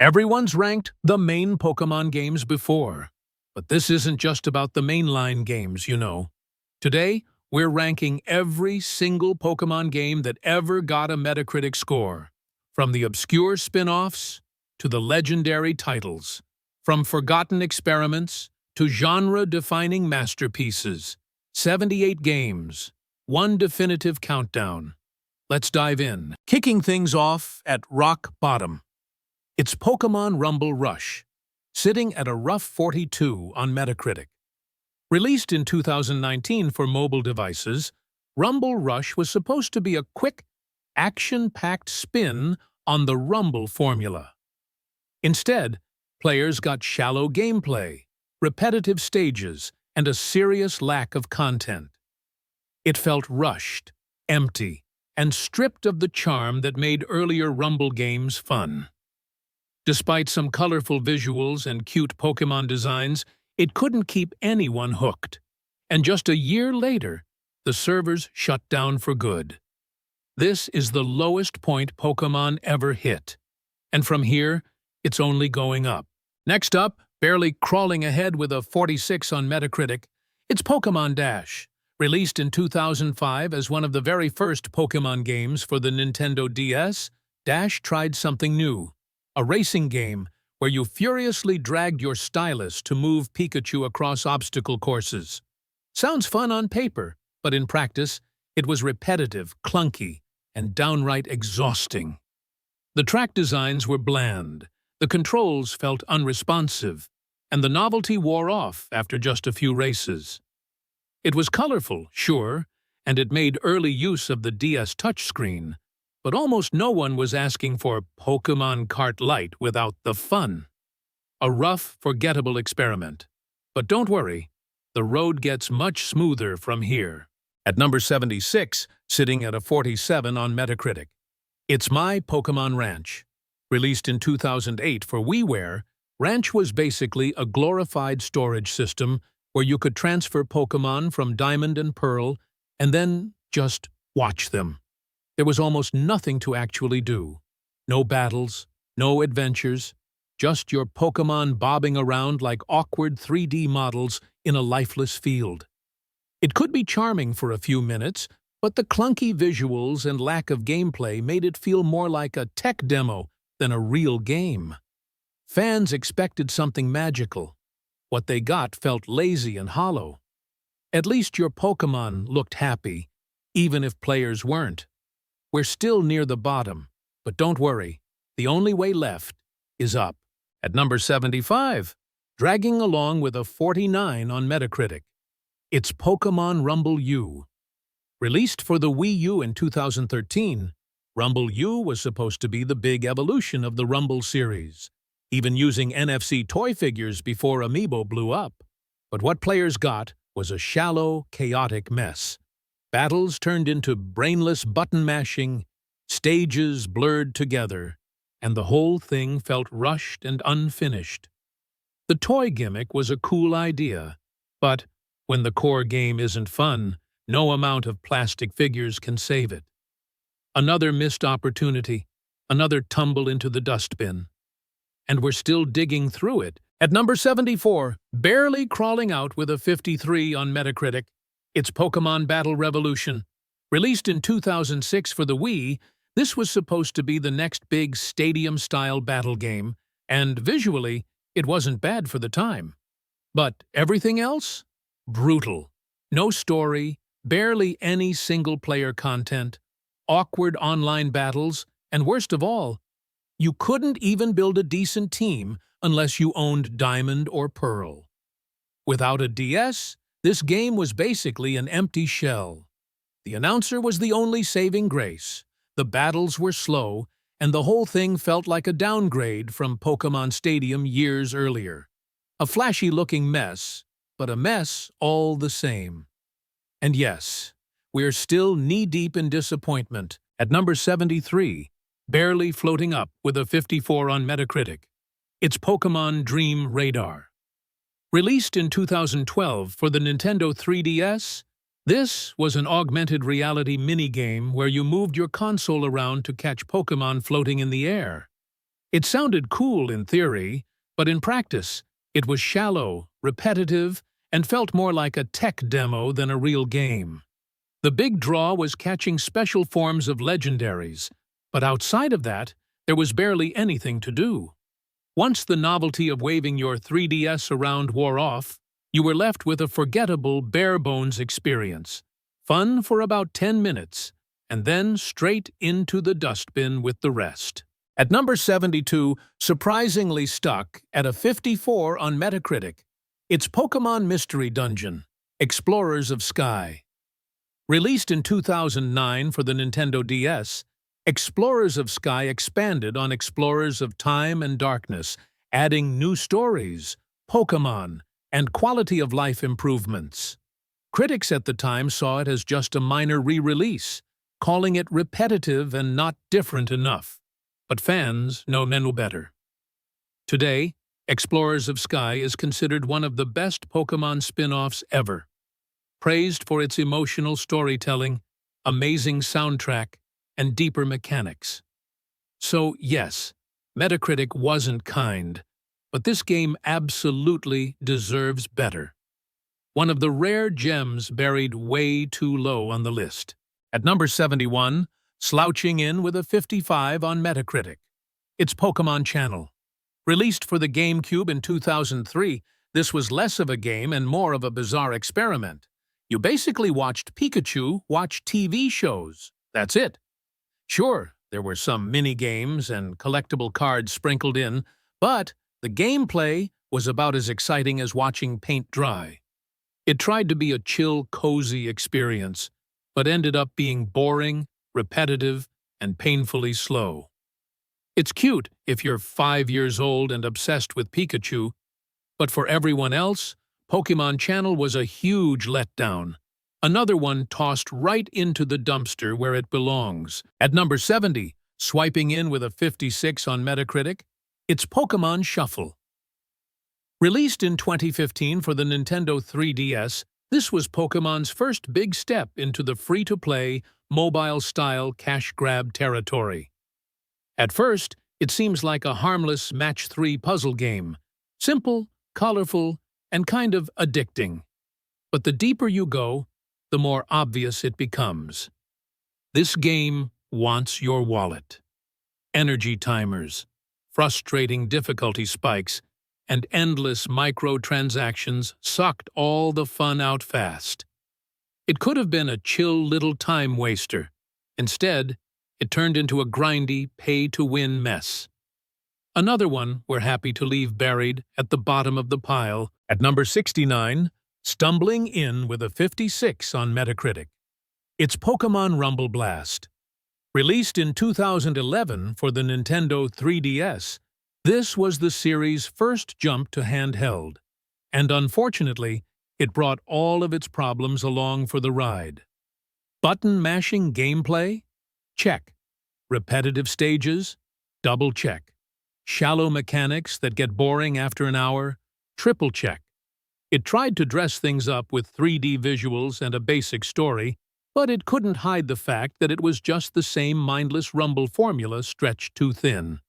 Everyone's ranked the main Pokémon games before, but this isn't just about the mainline games, you know. Today, we're ranking every single Pokémon game that ever got a Metacritic score, from the obscure spin-offs to the legendary titles, from forgotten experiments to genre-defining masterpieces. 78 games, one definitive countdown. Let's dive in. Kicking things off at rock bottom. It's Pokémon Rumble Rush, sitting at a rough 42 on Metacritic. Released in 2019 for mobile devices, Rumble Rush was supposed to be a quick, action-packed spin on the Rumble formula. Instead, players got shallow gameplay, repetitive stages, and a serious lack of content. It felt rushed, empty, and stripped of the charm that made earlier Rumble games fun. Despite some colorful visuals and cute Pokémon designs, it couldn't keep anyone hooked. And just a year later, the servers shut down for good. This is the lowest point Pokémon ever hit. And from here, it's only going up. Next up, barely crawling ahead with a 46 on Metacritic, it's Pokémon Dash. Released in 2005 as one of the very first Pokémon games for the Nintendo DS, Dash tried something new. A racing game where you furiously dragged your stylus to move Pikachu across obstacle courses. Sounds fun on paper, but in practice, it was repetitive, clunky, and downright exhausting. The track designs were bland, the controls felt unresponsive, and the novelty wore off after just a few races. It was colorful, sure, and it made early use of the DS touchscreen, but almost no one was asking for Pokémon Kart Lite without the fun. A rough, forgettable experiment. But don't worry, the road gets much smoother from here. At number 76, sitting at a 47 on Metacritic, it's My Pokémon Ranch. Released in 2008 for WiiWare, Ranch was basically a glorified storage system where you could transfer Pokémon from Diamond and Pearl and then just watch them. There was almost nothing to actually do. No battles, no adventures, just your Pokémon bobbing around like awkward 3D models in a lifeless field. It could be charming for a few minutes, but the clunky visuals and lack of gameplay made it feel more like a tech demo than a real game. Fans expected something magical. What they got felt lazy and hollow. At least your Pokémon looked happy, even if players weren't. We're still near the bottom, but don't worry, the only way left is up. At number 75, dragging along with a 49 on Metacritic, it's Pokémon Rumble U. Released for the Wii U in 2013, Rumble U was supposed to be the big evolution of the Rumble series, even using NFC toy figures before Amiibo blew up. But what players got was a shallow, chaotic mess. Battles turned into brainless button mashing, stages blurred together, and the whole thing felt rushed and unfinished. The toy gimmick was a cool idea, but when the core game isn't fun, no amount of plastic figures can save it. Another missed opportunity, another tumble into the dustbin. And we're still digging through it. At number 74, barely crawling out with a 53 on Metacritic, it's Pokémon Battle Revolution. Released in 2006 for the Wii, this was supposed to be the next big stadium-style battle game, and visually, it wasn't bad for the time. But everything else? Brutal. No story, barely any single-player content, awkward online battles, and worst of all, you couldn't even build a decent team unless you owned Diamond or Pearl. Without a DS, this game was basically an empty shell. The announcer was the only saving grace. The battles were slow, and the whole thing felt like a downgrade from Pokémon Stadium years earlier. A flashy-looking mess, but a mess all the same. And yes, we're still knee-deep in disappointment. At number 73, barely floating up with a 54 on Metacritic, it's Pokémon Dream Radar. Released in 2012 for the Nintendo 3DS, this was an augmented reality minigame where you moved your console around to catch Pokémon floating in the air. It sounded cool in theory, but in practice, it was shallow, repetitive, and felt more like a tech demo than a real game. The big draw was catching special forms of legendaries, but outside of that, there was barely anything to do. Once the novelty of waving your 3DS around wore off, you were left with a forgettable bare-bones experience. Fun for about 10 minutes, and then straight into the dustbin with the rest. At number 72, surprisingly stuck at a 54 on Metacritic, it's Pokémon Mystery Dungeon, Explorers of Sky. Released in 2009 for the Nintendo DS, Explorers of Sky expanded on Explorers of Time and Darkness, adding new stories, Pokémon, and quality-of-life improvements. Critics at the time saw it as just a minor re-release, calling it repetitive and not different enough. But fans know no better. Today, Explorers of Sky is considered one of the best Pokémon spin-offs ever. Praised for its emotional storytelling, amazing soundtrack, and deeper mechanics. So, yes, Metacritic wasn't kind, but this game absolutely deserves better. One of the rare gems buried way too low on the list. At number 71, slouching in with a 55 on Metacritic, it's Pokémon Channel. Released for the GameCube in 2003, this was less of a game and more of a bizarre experiment. You basically watched Pikachu watch TV shows. That's it. Sure, there were some mini-games and collectible cards sprinkled in, but the gameplay was about as exciting as watching paint dry. It tried to be a chill, cozy experience, but ended up being boring, repetitive, and painfully slow. It's cute if you're 5 years old and obsessed with Pikachu, but for everyone else, Pokémon Channel was a huge letdown. Another one tossed right into the dumpster where it belongs. At number 70, swiping in with a 56 on Metacritic, it's Pokémon Shuffle. Released in 2015 for the Nintendo 3DS, this was Pokémon's first big step into the free-to-play, mobile-style cash grab territory. At first, it seems like a harmless match-3 puzzle game. Simple, colorful, and kind of addicting. But the deeper you go, the more obvious it becomes. This game wants your wallet. Energy timers, frustrating difficulty spikes, and endless microtransactions sucked all the fun out fast. It could have been a chill little time waster. Instead, it turned into a grindy, pay-to-win mess. Another one we're happy to leave buried at the bottom of the pile. At number 69, stumbling in with a 56 on Metacritic, it's Pokémon Rumble Blast. Released in 2011 for the Nintendo 3DS, this was the series' first jump to handheld, and unfortunately, it brought all of its problems along for the ride. Button-mashing gameplay? Check. Repetitive stages? Double check. Shallow mechanics that get boring after an hour? Triple check. It tried to dress things up with 3D visuals and a basic story, but it couldn't hide the fact that it was just the same mindless Rumble formula stretched too thin.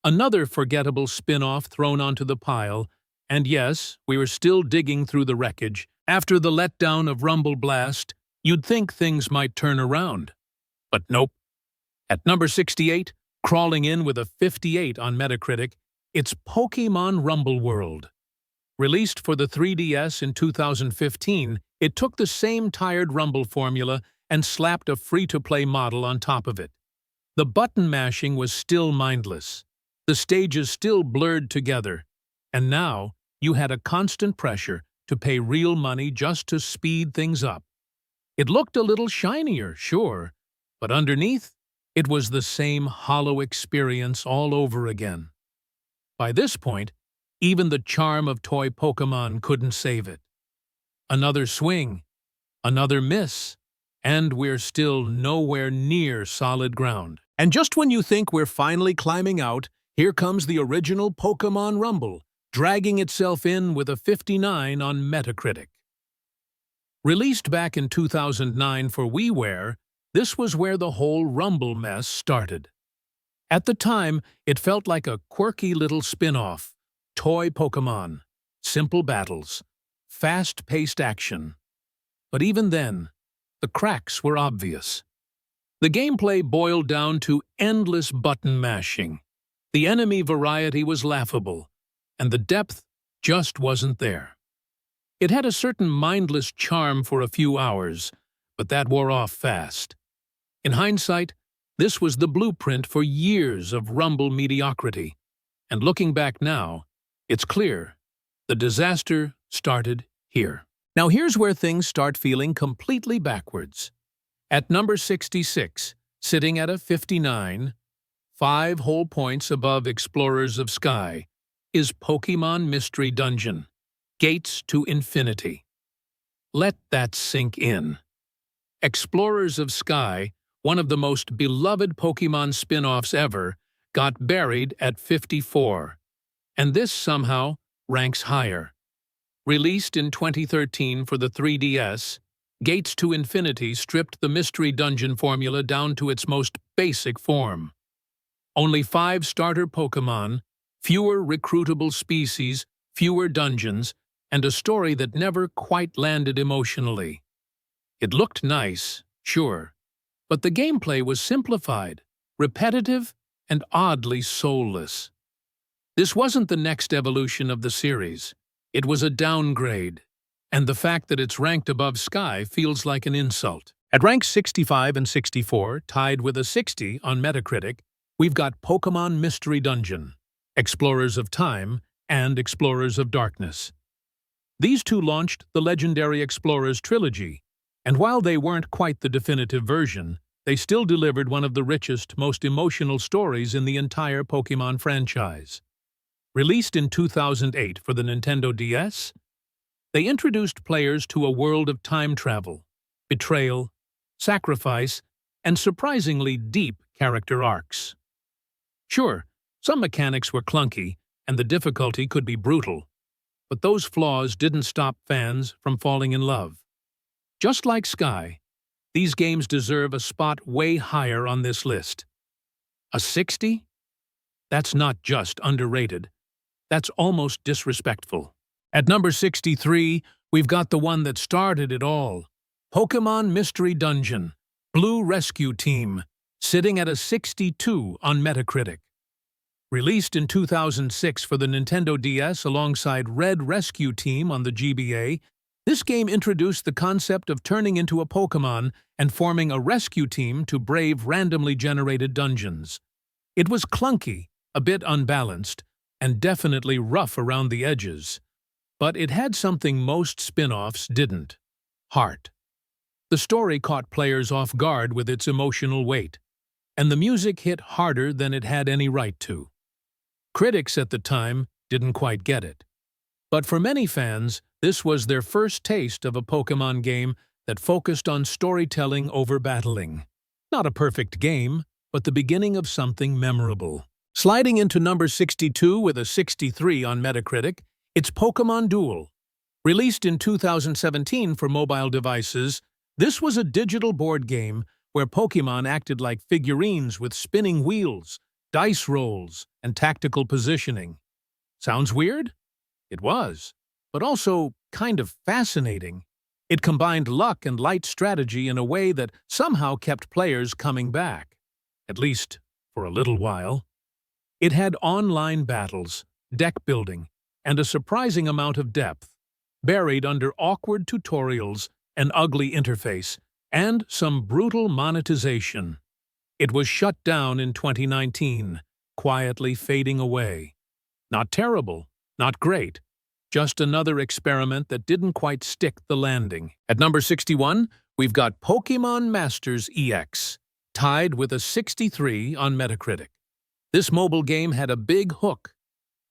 Another forgettable spin-off thrown onto the pile, and yes, we were still digging through the wreckage. After the letdown of Rumble Blast, you'd think things might turn around. But nope. At number 68, crawling in with a 58 on Metacritic, it's Pokémon Rumble World. Released for the 3DS in 2015, it took the same tired Rumble formula and slapped a free-to-play model on top of it. The button mashing was still mindless. The stages still blurred together. And now, you had a constant pressure to pay real money just to speed things up. It looked a little shinier, sure, but underneath, it was the same hollow experience all over again. By this point, even the charm of toy Pokémon couldn't save it. Another swing, another miss, and we're still nowhere near solid ground. And just when you think we're finally climbing out, here comes the original Pokémon Rumble, dragging itself in with a 59 on Metacritic. Released back in 2009 for WiiWare, this was where the whole Rumble mess started. At the time, it felt like a quirky little spin-off. Toy Pokémon, simple battles, fast-paced action. But even then, the cracks were obvious. The gameplay boiled down to endless button mashing. The enemy variety was laughable, and the depth just wasn't there. It had a certain mindless charm for a few hours, but that wore off fast. In hindsight, this was the blueprint for years of Rumble mediocrity. And looking back now, it's clear the disaster started here. Now here's where things start feeling completely backwards. At number 66, sitting at a 59, 5 whole points above Explorers of Sky, is Pokémon Mystery Dungeon, Gates to Infinity. Let that sink in. Explorers of Sky, one of the most beloved Pokémon spin-offs ever, got buried at 54, and this somehow ranks higher. Released in 2013 for the 3DS, Gates to Infinity stripped the Mystery Dungeon formula down to its most basic form. Only 5 starter Pokémon, fewer recruitable species, fewer dungeons, and a story that never quite landed emotionally. It looked nice, sure, but the gameplay was simplified, repetitive, and oddly soulless. This wasn't the next evolution of the series. It was a downgrade, and the fact that it's ranked above Sky feels like an insult. At ranks 65 and 64, tied with a 60 on Metacritic, we've got Pokémon Mystery Dungeon, Explorers of Time, and Explorers of Darkness. These two launched the legendary Explorers trilogy, and while they weren't quite the definitive version, they still delivered one of the richest, most emotional stories in the entire Pokémon franchise. Released in 2008 for the Nintendo DS, they introduced players to a world of time travel, betrayal, sacrifice, and surprisingly deep character arcs. Sure, some mechanics were clunky, and the difficulty could be brutal, but those flaws didn't stop fans from falling in love. Just like Sky, these games deserve a spot way higher on this list. A 60? That's not just underrated. That's almost disrespectful. At number 63, we've got the one that started it all. Pokémon Mystery Dungeon, Blue Rescue Team, sitting at a 62 on Metacritic. Released in 2006 for the Nintendo DS alongside Red Rescue Team on the GBA, this game introduced the concept of turning into a Pokémon and forming a rescue team to brave randomly generated dungeons. It was clunky, a bit unbalanced, and definitely rough around the edges. But it had something most spin-offs didn't: heart. The story caught players off guard with its emotional weight, and the music hit harder than it had any right to. Critics at the time didn't quite get it. But for many fans, this was their first taste of a Pokémon game that focused on storytelling over battling. Not a perfect game, but the beginning of something memorable. Sliding into number 62 with a 63 on Metacritic, it's Pokémon Duel. Released in 2017 for mobile devices, this was a digital board game where Pokémon acted like figurines with spinning wheels, dice rolls, and tactical positioning. Sounds weird? It was, but also kind of fascinating. It combined luck and light strategy in a way that somehow kept players coming back, at least for a little while. It had online battles, deck building, and a surprising amount of depth, buried under awkward tutorials, an ugly interface, and some brutal monetization. It was shut down in 2019, quietly fading away. Not terrible, not great, just another experiment that didn't quite stick the landing. At number 61, we've got Pokémon Masters EX, tied with a 63 on Metacritic. This mobile game had a big hook,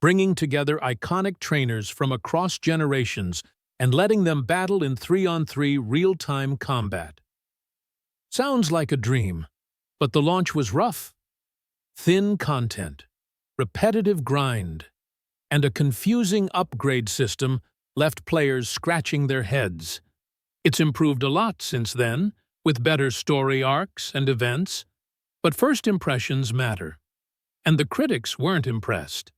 bringing together iconic trainers from across generations and letting them battle in 3-on-3 real-time combat. Sounds like a dream, but the launch was rough. Thin content, repetitive grind, and a confusing upgrade system left players scratching their heads. It's improved a lot since then, with better story arcs and events, but first impressions matter. And the critics weren't impressed.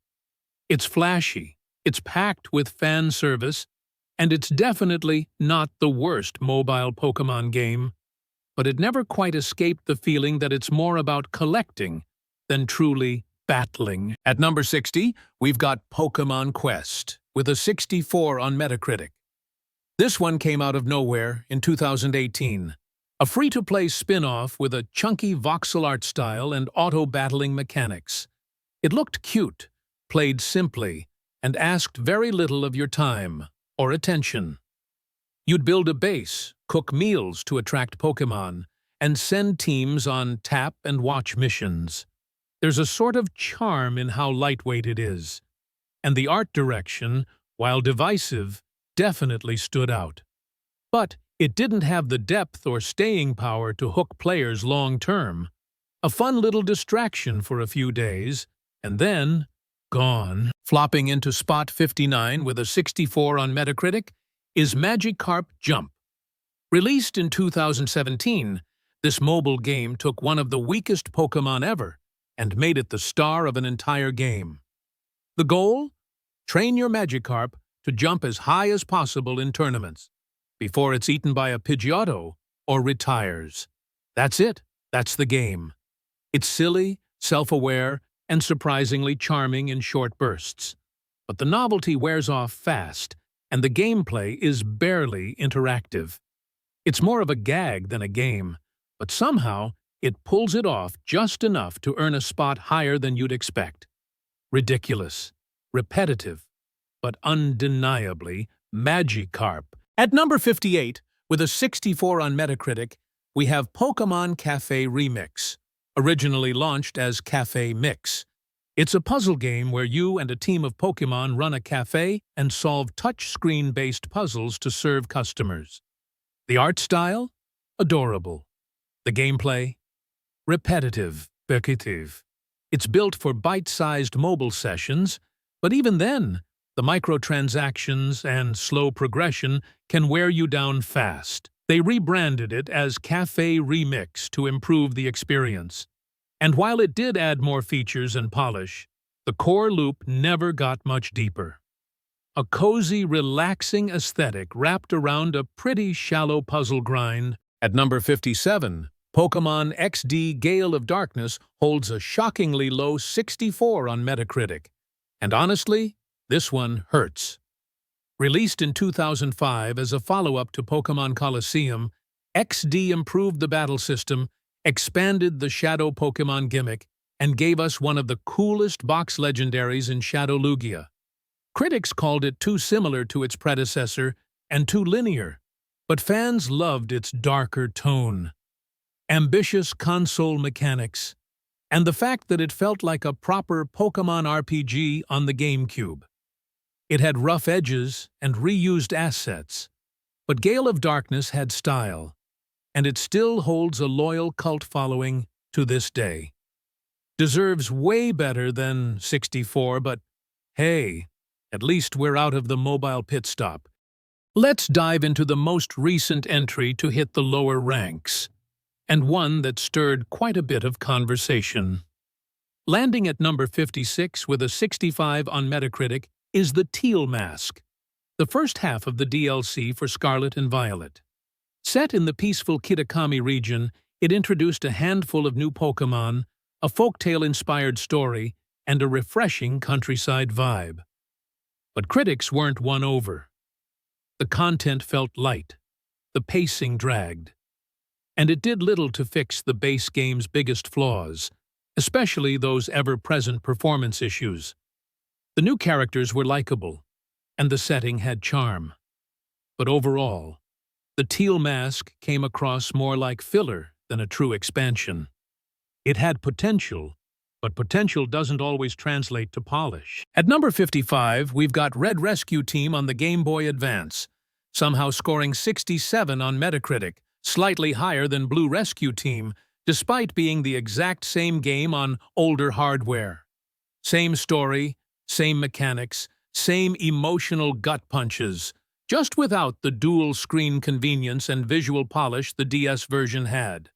It's flashy, it's packed with fan service, and it's definitely not the worst mobile Pokémon game, but it never quite escaped the feeling that it's more about collecting than truly battling. At number 60, we've got Pokémon Quest, with a 64 on Metacritic. This one came out of nowhere in 2018. A free-to-play spin-off with a chunky voxel art style and auto-battling mechanics. It looked cute, played simply, and asked very little of your time or attention. You'd build a base, cook meals to attract Pokémon, and send teams on tap-and-watch missions. There's a sort of charm in how lightweight it is, and the art direction, while divisive, definitely stood out. But it didn't have the depth or staying power to hook players long-term. A fun little distraction for a few days, and then gone. Flopping into spot 59 with a 64 on Metacritic is Magikarp Jump. Released in 2017, this mobile game took one of the weakest Pokémon ever and made it the star of an entire game. The goal? Train your Magikarp to jump as high as possible in tournaments, before it's eaten by a Pidgeotto or retires. That's it. That's the game. It's silly, self-aware, and surprisingly charming in short bursts. But the novelty wears off fast, and the gameplay is barely interactive. It's more of a gag than a game, but somehow it pulls it off just enough to earn a spot higher than you'd expect. Ridiculous, repetitive, but undeniably Magikarp. At number 58, with a 64 on Metacritic, we have Pokémon Cafe Remix, originally launched as Cafe Mix. It's a puzzle game where you and a team of Pokémon run a cafe and solve touchscreen-based puzzles to serve customers. The art style? Adorable. The gameplay? Repetitive. It's built for bite-sized mobile sessions, but even then, the microtransactions and slow progression can wear you down fast. They rebranded it as Cafe Remix to improve the experience. And while it did add more features and polish, the core loop never got much deeper. A cozy, relaxing aesthetic wrapped around a pretty shallow puzzle grind. At number 57, Pokémon XD Gale of Darkness holds a shockingly low 64 on Metacritic. And honestly, this one hurts. Released in 2005 as a follow-up to Pokémon Colosseum, XD improved the battle system, expanded the Shadow Pokémon gimmick, and gave us one of the coolest box legendaries in Shadow Lugia. Critics called it too similar to its predecessor and too linear, but fans loved its darker tone, ambitious console mechanics, and the fact that it felt like a proper Pokémon RPG on the GameCube. It had rough edges and reused assets, but Gale of Darkness had style, and it still holds a loyal cult following to this day. Deserves way better than 64, but hey, at least we're out of the mobile pit stop. Let's dive into the most recent entry to hit the lower ranks, and one that stirred quite a bit of conversation. Landing at number 56 with a 65 on Metacritic is the Teal Mask, the first half of the DLC for Scarlet and Violet. Set in the peaceful Kitakami region, it introduced a handful of new Pokémon, a folktale-inspired story, and a refreshing countryside vibe. But critics weren't won over. The content felt light, the pacing dragged, and it did little to fix the base game's biggest flaws, especially those ever-present performance issues. The new characters were likable, and the setting had charm. But overall, the Teal Mask came across more like filler than a true expansion. It had potential, but potential doesn't always translate to polish. At number 55, we've got Red Rescue Team on the Game Boy Advance, somehow scoring 67 on Metacritic, slightly higher than Blue Rescue Team, despite being the exact same game on older hardware. Same story, same mechanics, same emotional gut punches, just without the dual-screen convenience and visual polish the DS version had.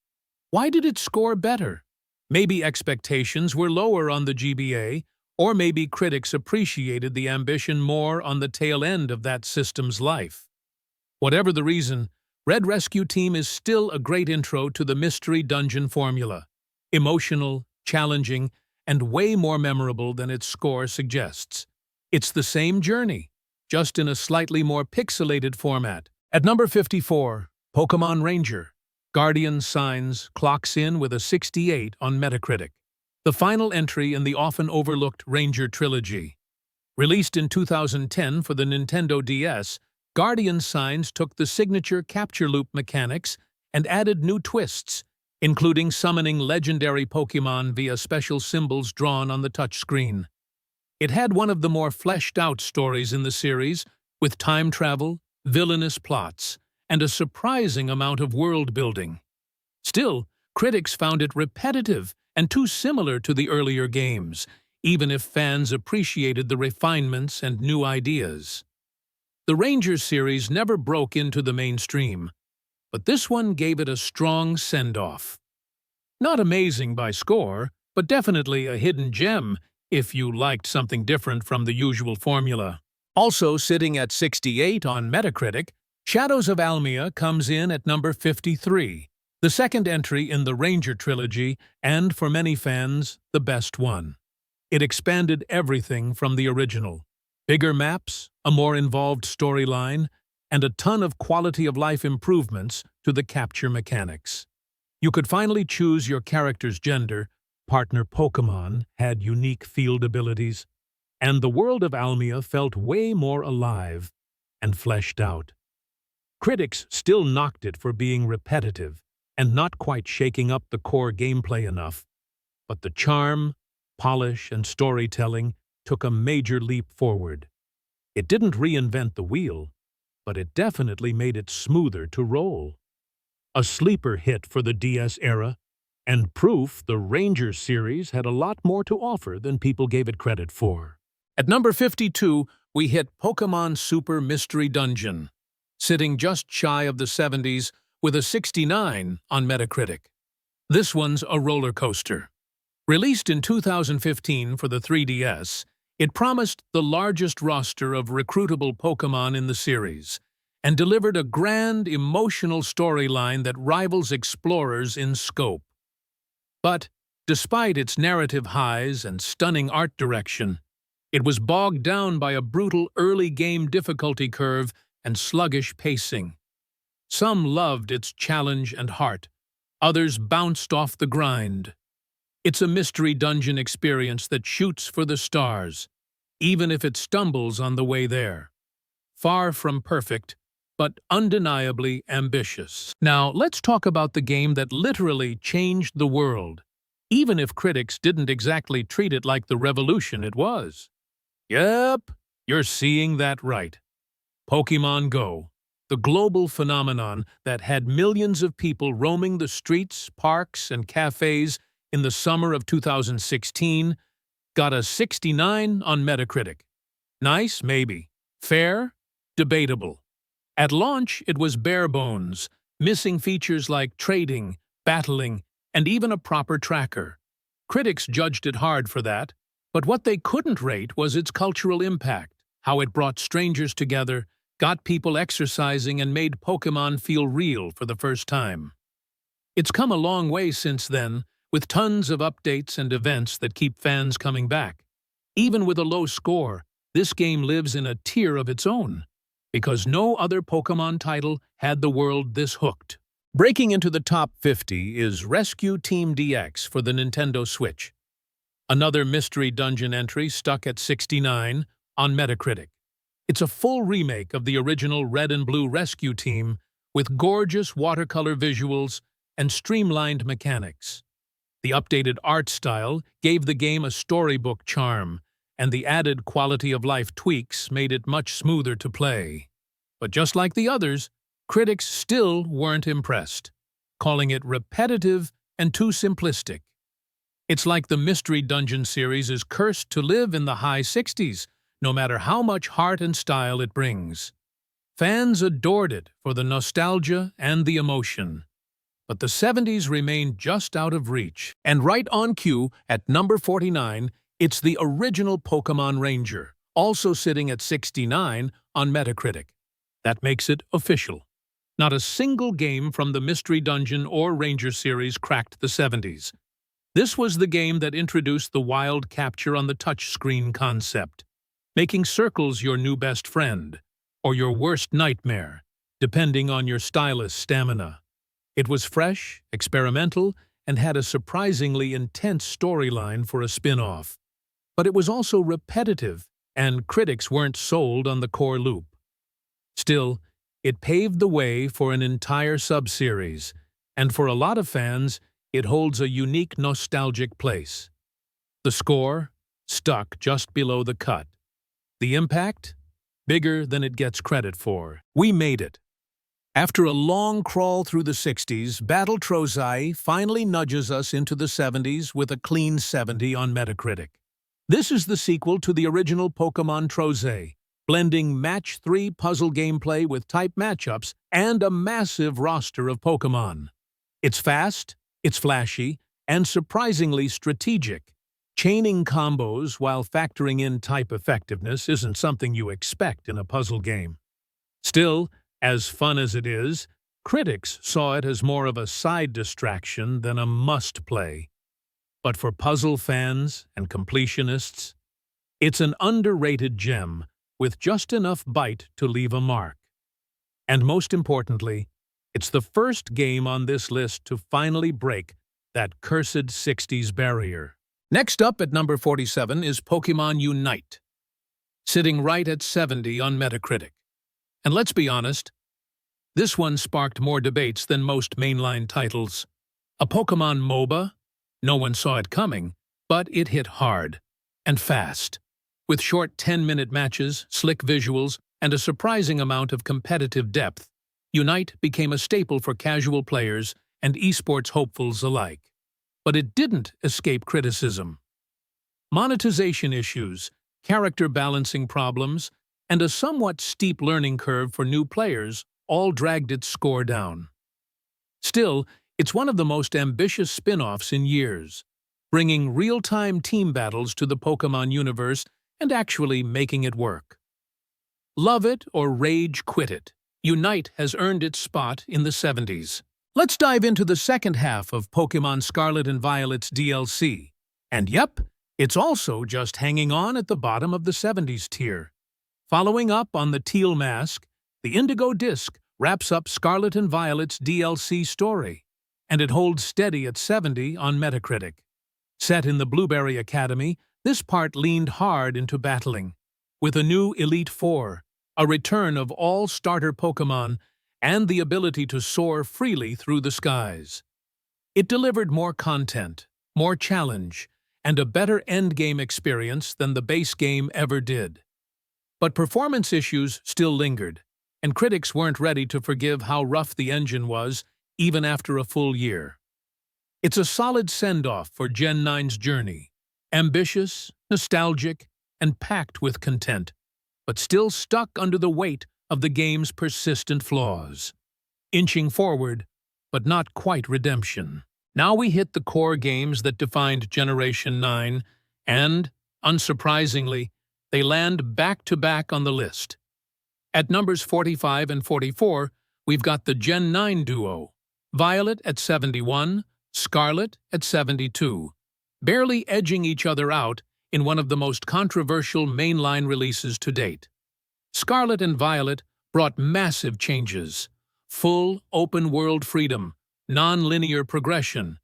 Why did it score better? Maybe expectations were lower on the GBA, or maybe critics appreciated the ambition more on the tail end of that system's life. Whatever the reason, Red Rescue Team is still a great intro to the Mystery Dungeon formula. Emotional, challenging, and way more memorable than its score suggests. It's the same journey, just in a slightly more pixelated format. At number 54, Pokémon Ranger. Guardian Signs clocks in with a 68 on Metacritic, the final entry in the often overlooked Ranger trilogy. Released in 2010 for the Nintendo DS, Guardian Signs took the signature capture loop mechanics and added new twists, including summoning legendary Pokémon via special symbols drawn on the touchscreen. It had one of the more fleshed-out stories in the series, with time travel, villainous plots, and a surprising amount of world-building. Still, critics found it repetitive and too similar to the earlier games, even if fans appreciated the refinements and new ideas. The Ranger series never broke into the mainstream, but this one gave it a strong send-off. Not amazing by score, but definitely a hidden gem if you liked something different from the usual formula. Also sitting at 68 on Metacritic, Shadows of Almia comes in at number 53, the second entry in the Ranger trilogy, and for many fans, the best one. It expanded everything from the original. Bigger maps, a more involved storyline, and a ton of quality-of-life improvements to the capture mechanics. You could finally choose your character's gender, partner Pokémon had unique field abilities, and the world of Almia felt way more alive and fleshed out. Critics still knocked it for being repetitive and not quite shaking up the core gameplay enough, but the charm, polish, and storytelling took a major leap forward. It didn't reinvent the wheel, but it definitely made it smoother to roll. A sleeper hit for the DS era, and proof the Ranger series had a lot more to offer than people gave it credit for. At number 52, we hit Pokémon Super Mystery Dungeon, sitting just shy of the 70s with a 69 on Metacritic. This one's a roller coaster. Released in 2015 for the 3DS, it promised the largest roster of recruitable Pokémon in the series, and delivered a grand, emotional storyline that rivals Explorers in scope. But, despite its narrative highs and stunning art direction, it was bogged down by a brutal early-game difficulty curve and sluggish pacing. Some loved its challenge and heart, others bounced off the grind. It's a mystery dungeon experience that shoots for the stars, even if it stumbles on the way there. Far from perfect, but undeniably ambitious. Now, let's talk about the game that literally changed the world, even if critics didn't exactly treat it like the revolution it was. Yep, you're seeing that right. Pokémon GO, the global phenomenon that had millions of people roaming the streets, parks, and cafes in the summer of 2016, got a 69 on Metacritic. Nice, maybe. Fair? Debatable. At launch, it was bare bones, missing features like trading, battling, and even a proper tracker. Critics judged it hard for that, but what they couldn't rate was its cultural impact, how it brought strangers together, got people exercising, and made Pokémon feel real for the first time. It's come a long way since then, with tons of updates and events that keep fans coming back. Even with a low score, this game lives in a tier of its own, because no other Pokémon title had the world this hooked. Breaking into the top 50 is Rescue Team DX for the Nintendo Switch. Another Mystery Dungeon entry stuck at 69 on Metacritic. It's a full remake of the original Red and Blue Rescue Team with gorgeous watercolor visuals and streamlined mechanics. The updated art style gave the game a storybook charm, and the added quality-of-life tweaks made it much smoother to play. But just like the others, critics still weren't impressed, calling it repetitive and too simplistic. It's like the Mystery Dungeon series is cursed to live in the high 60s, no matter how much heart and style it brings. Fans adored it for the nostalgia and the emotion, but the 70s remain just out of reach. And right on cue, at number 49, it's the original Pokémon Ranger, also sitting at 69 on Metacritic. That makes it official. Not a single game from the Mystery Dungeon or Ranger series cracked the 70s. This was the game that introduced the wild capture on the touchscreen concept, making circles your new best friend, or your worst nightmare, depending on your stylus stamina. It was fresh, experimental, and had a surprisingly intense storyline for a spin-off. But it was also repetitive, and critics weren't sold on the core loop. Still, it paved the way for an entire sub-series, and for a lot of fans, it holds a unique nostalgic place. The score? Stuck just below the cut. The impact? Bigger than it gets credit for. We made it. After a long crawl through the 60s, Battle Trozei finally nudges us into the 70s with a clean 70 on Metacritic. This is the sequel to the original Pokémon Trozei, blending Match 3 puzzle gameplay with type matchups and a massive roster of Pokémon. It's fast, it's flashy, and surprisingly strategic. Chaining combos while factoring in type effectiveness isn't something you expect in a puzzle game. Still, as fun as it is, critics saw it as more of a side distraction than a must-play. But for puzzle fans and completionists, it's an underrated gem with just enough bite to leave a mark. And most importantly, it's the first game on this list to finally break that cursed 60s barrier. Next up at number 47 is Pokémon Unite, sitting right at 70 on Metacritic. And let's be honest, this one sparked more debates than most mainline titles. A Pokémon MOBA? No one saw it coming, but it hit hard and fast. With short 10-minute matches, slick visuals, and a surprising amount of competitive depth, Unite became a staple for casual players and esports hopefuls alike. But it didn't escape criticism. Monetization issues, character balancing problems, and a somewhat steep learning curve for new players all dragged its score down. Still, it's one of the most ambitious spin-offs in years, bringing real-time team battles to the Pokémon universe and actually making it work. Love it or rage quit it, Unite has earned its spot in the 70s. Let's dive into the second half of Pokémon Scarlet and Violet's DLC. And yep, it's also just hanging on at the bottom of the 70s tier. Following up on the Teal Mask, the Indigo Disc wraps up Scarlet and Violet's DLC story, and it holds steady at 70 on Metacritic. Set in the Blueberry Academy, this part leaned hard into battling, with a new Elite Four, a return of all starter Pokémon, and the ability to soar freely through the skies. It delivered more content, more challenge, and a better endgame experience than the base game ever did. But performance issues still lingered, and critics weren't ready to forgive how rough the engine was even after a full year. It's a solid send-off for Gen 9's journey, ambitious, nostalgic, and packed with content, but still stuck under the weight of the game's persistent flaws. Inching forward, but not quite redemption. Now we hit the core games that defined Generation 9, and, unsurprisingly, they land back-to-back on the list. At numbers 45 and 44, we've got the Gen 9 duo, Violet at 71, Scarlet at 72, barely edging each other out in one of the most controversial mainline releases to date. Scarlet and Violet brought massive changes, full open-world freedom, non-linear progression,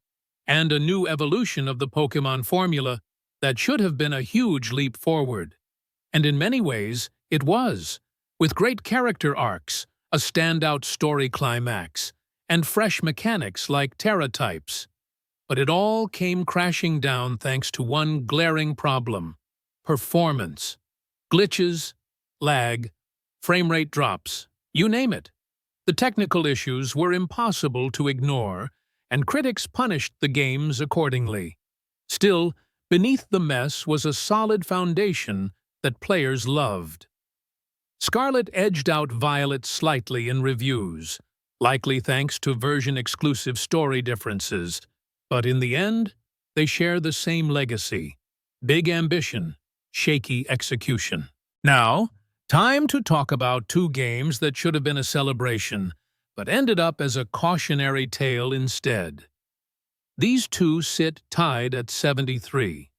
and a new evolution of the Pokémon formula that should have been a huge leap forward. And in many ways, it was, with great character arcs, a standout story climax, and fresh mechanics like Terra types. But it all came crashing down thanks to one glaring problem: performance. Glitches, lag, frame rate drops, you name it. The technical issues were impossible to ignore, and critics punished the games accordingly. Still, beneath the mess was a solid foundation that players loved. Scarlet edged out Violet slightly in reviews, likely thanks to version-exclusive story differences. But in the end, they share the same legacy: big ambition, shaky execution. Now, time to talk about two games that should have been a celebration, but ended up as a cautionary tale instead. These two sit tied at 73.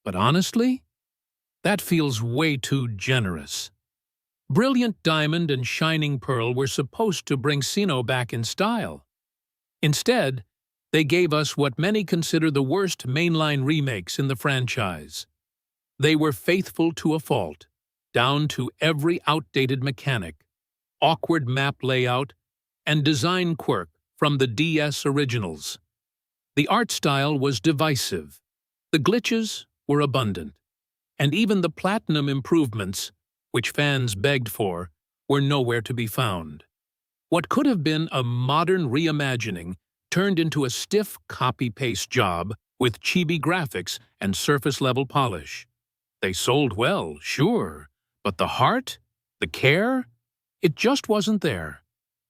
But honestly, that feels way too generous. Brilliant Diamond and Shining Pearl were supposed to bring Sinnoh back in style. Instead, they gave us what many consider the worst mainline remakes in the franchise. They were faithful to a fault, down to every outdated mechanic, awkward map layout, and design quirk from the DS originals. The art style was divisive, the glitches were abundant, and even the Platinum improvements, which fans begged for, were nowhere to be found. What could have been a modern reimagining turned into a stiff copy-paste job with chibi graphics and surface-level polish. They sold well, sure, but the heart, the care, it just wasn't there.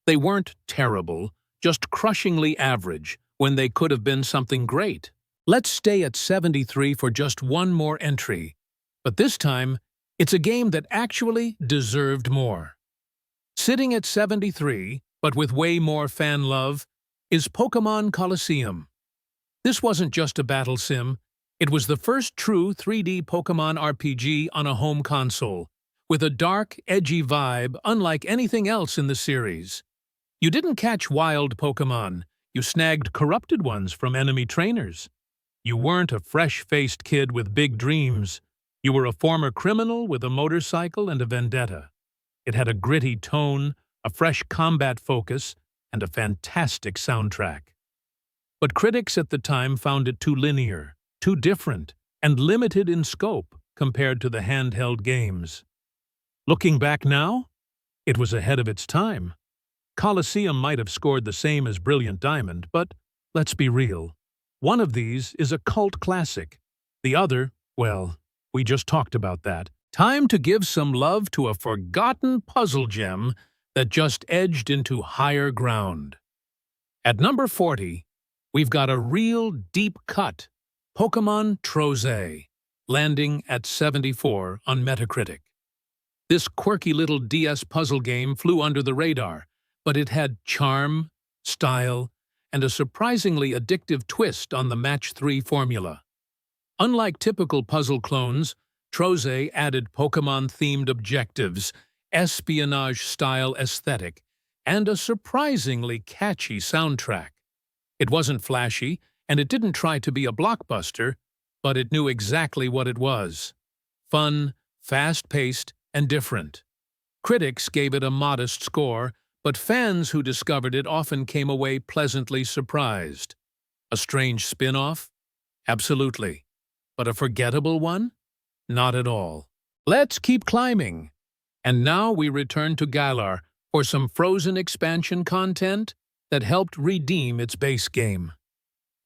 They weren't terrible, just crushingly average, when they could have been something great. Let's stay at 73 for just one more entry, but this time, it's a game that actually deserved more. Sitting at 73, but with way more fan love, is Pokémon Colosseum. This wasn't just a battle sim, it was the first true 3D Pokémon RPG on a home console, with a dark, edgy vibe unlike anything else in the series. You didn't catch wild Pokémon, you snagged corrupted ones from enemy trainers. You weren't a fresh-faced kid with big dreams. You were a former criminal with a motorcycle and a vendetta. It had a gritty tone, a fresh combat focus, and a fantastic soundtrack. But critics at the time found it too linear, too different, and limited in scope compared to the handheld games. Looking back now, it was ahead of its time. Colosseum might have scored the same as Brilliant Diamond, but let's be real. One of these is a cult classic. The other, well, we just talked about that. Time to give some love to a forgotten puzzle gem that just edged into higher ground. At number 40, we've got a real deep cut, Pokémon Trozei, landing at 74 on Metacritic. This quirky little DS puzzle game flew under the radar, but it had charm, style, and a surprisingly addictive twist on the Match 3 formula. Unlike typical puzzle clones, Trozei added Pokémon-themed objectives, espionage-style aesthetic, and a surprisingly catchy soundtrack. It wasn't flashy, and it didn't try to be a blockbuster, but it knew exactly what it was: fun, fast-paced, and different. Critics gave it a modest score, but fans who discovered it often came away pleasantly surprised. A strange spin-off? Absolutely. But a forgettable one? Not at all. Let's keep climbing. And now we return to Galar for some Frozen expansion content that helped redeem its base game.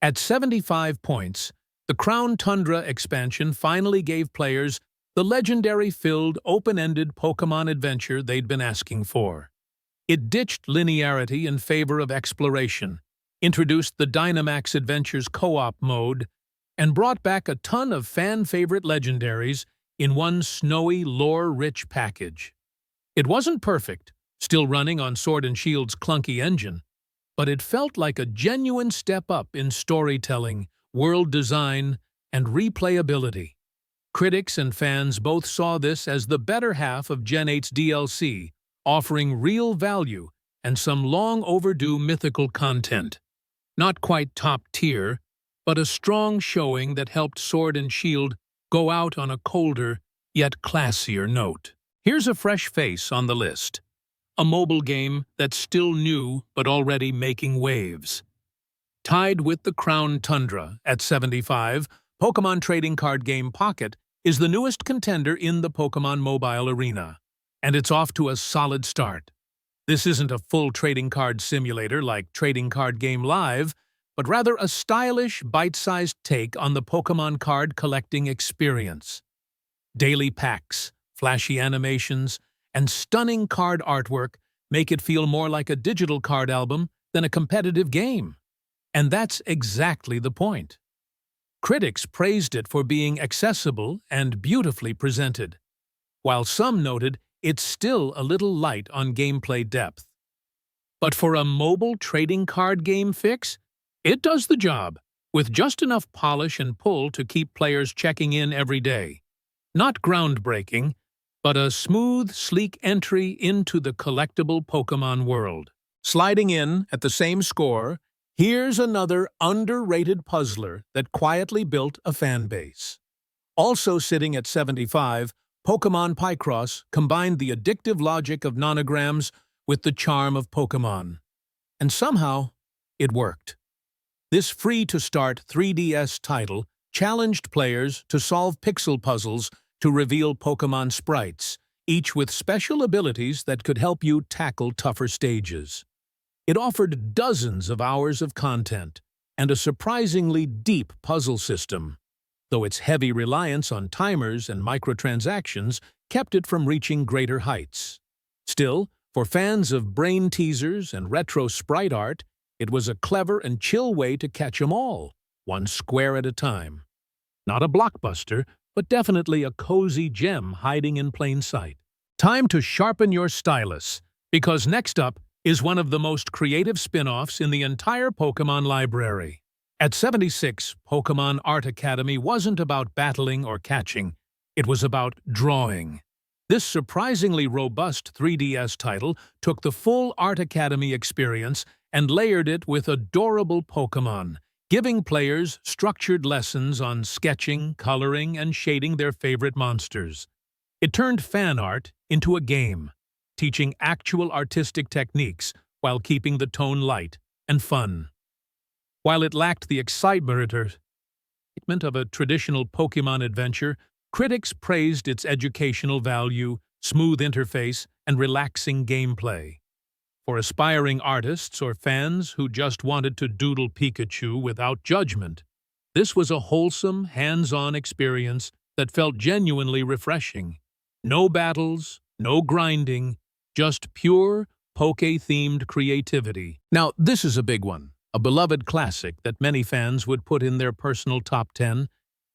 At 75 points, the Crown Tundra expansion finally gave players the legendary-filled, open-ended Pokémon adventure they'd been asking for. It ditched linearity in favor of exploration, introduced the Dynamax Adventures co-op mode, and brought back a ton of fan-favorite legendaries in one snowy, lore-rich package. It wasn't perfect, still running on Sword and Shield's clunky engine, but it felt like a genuine step up in storytelling, world design, and replayability. Critics and fans both saw this as the better half of Gen 8's DLC, offering real value and some long-overdue mythical content. Not quite top-tier, but a strong showing that helped Sword and Shield go out on a colder, yet classier note. Here's a fresh face on the list. A mobile game that's still new but already making waves. Tied with the Crown Tundra at 75, Pokémon trading card game Pocket is the newest contender in the Pokémon mobile arena, and it's off to a solid start. This isn't a full trading card simulator like Trading Card Game Live, but rather a stylish, bite-sized take on the Pokémon card collecting experience. Daily packs, flashy animations, and stunning card artwork make it feel more like a digital card album than a competitive game. And that's exactly the point. Critics praised it for being accessible and beautifully presented, while some noted it's still a little light on gameplay depth. But for a mobile trading card game fix, it does the job, with just enough polish and pull to keep players checking in every day. Not groundbreaking, but a smooth, sleek entry into the collectible Pokémon world. Sliding in at the same score, here's another underrated puzzler that quietly built a fan base. Also sitting at 75, Pokémon Picross combined the addictive logic of nonograms with the charm of Pokémon. And somehow, it worked. This free-to-start 3DS title challenged players to solve pixel puzzles to reveal Pokémon sprites, each with special abilities that could help you tackle tougher stages. It offered dozens of hours of content and a surprisingly deep puzzle system, though its heavy reliance on timers and microtransactions kept it from reaching greater heights. Still, for fans of brain teasers and retro sprite art, it was a clever and chill way to catch 'em all, one square at a time. Not a blockbuster, but definitely a cozy gem hiding in plain sight. Time to sharpen your stylus, because next up is one of the most creative spin-offs in the entire Pokémon library. At 76, Pokémon Art Academy wasn't about battling or catching, it was about drawing. This surprisingly robust 3DS title took the full Art Academy experience and layered it with adorable Pokémon, giving players structured lessons on sketching, coloring, and shading their favorite monsters. It turned fan art into a game, teaching actual artistic techniques while keeping the tone light and fun. While it lacked the excitement of a traditional Pokémon adventure, critics praised its educational value, smooth interface, and relaxing gameplay. For aspiring artists or fans who just wanted to doodle Pikachu without judgment, this was a wholesome, hands-on experience that felt genuinely refreshing. No battles, no grinding, just pure, Poké-themed creativity. Now, this is a big one, a beloved classic that many fans would put in their personal top 10,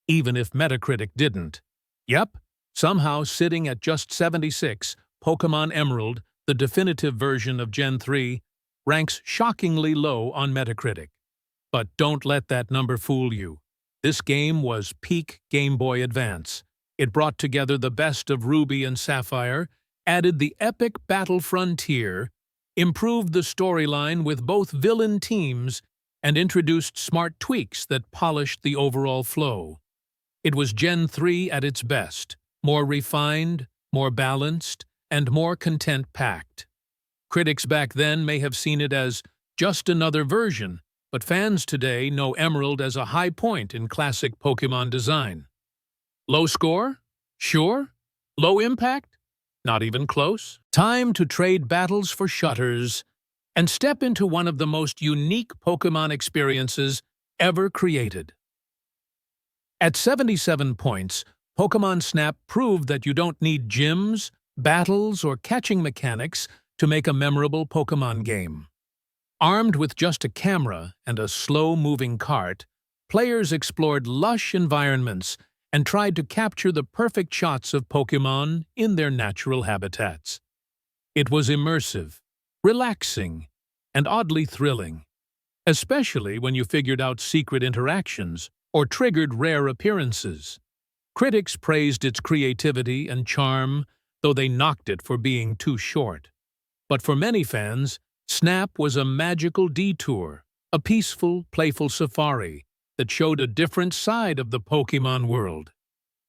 even if Metacritic didn't. Yep, somehow sitting at just 76, Pokémon Emerald, the definitive version of Gen 3, ranks shockingly low on Metacritic. But don't let that number fool you. This game was peak Game Boy Advance. It brought together the best of Ruby and Sapphire, added the epic Battle Frontier, improved the storyline with both villain teams, and introduced smart tweaks that polished the overall flow. It was Gen 3 at its best, more refined, more balanced, and more content-packed. Critics back then may have seen it as just another version, but fans today know Emerald as a high point in classic Pokémon design. Low score? Sure. Low impact? Not even close. Time to trade battles for shutters and step into one of the most unique Pokémon experiences ever created. At 77 points, Pokémon Snap proved that you don't need gyms, battles, or catching mechanics to make a memorable Pokémon game. Armed with just a camera and a slow-moving cart, players explored lush environments and tried to capture the perfect shots of Pokémon in their natural habitats. It was immersive, relaxing, and oddly thrilling, especially when you figured out secret interactions or triggered rare appearances. Critics praised its creativity and charm, though they knocked it for being too short. But for many fans, Snap was a magical detour, a peaceful, playful safari that showed a different side of the Pokémon world.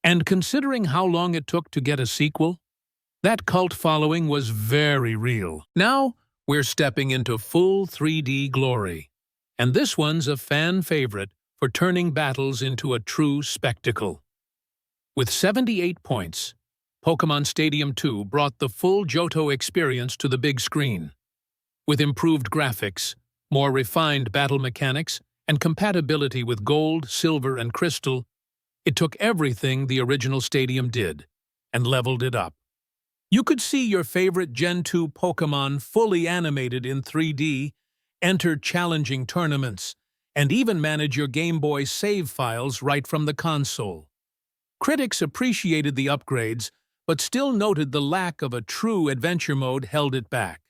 And considering how long it took to get a sequel, that cult following was very real. Now, we're stepping into full 3D glory. And this one's a fan favorite for turning battles into a true spectacle. With 78 points, Pokémon Stadium 2 brought the full Johto experience to the big screen. With improved graphics, more refined battle mechanics, and compatibility with Gold, Silver, and Crystal, it took everything the original Stadium did and leveled it up. You could see your favorite Gen 2 Pokémon fully animated in 3D, enter challenging tournaments, and even manage your Game Boy save files right from the console. Critics appreciated the upgrades, but still noted the lack of a true adventure mode held it back.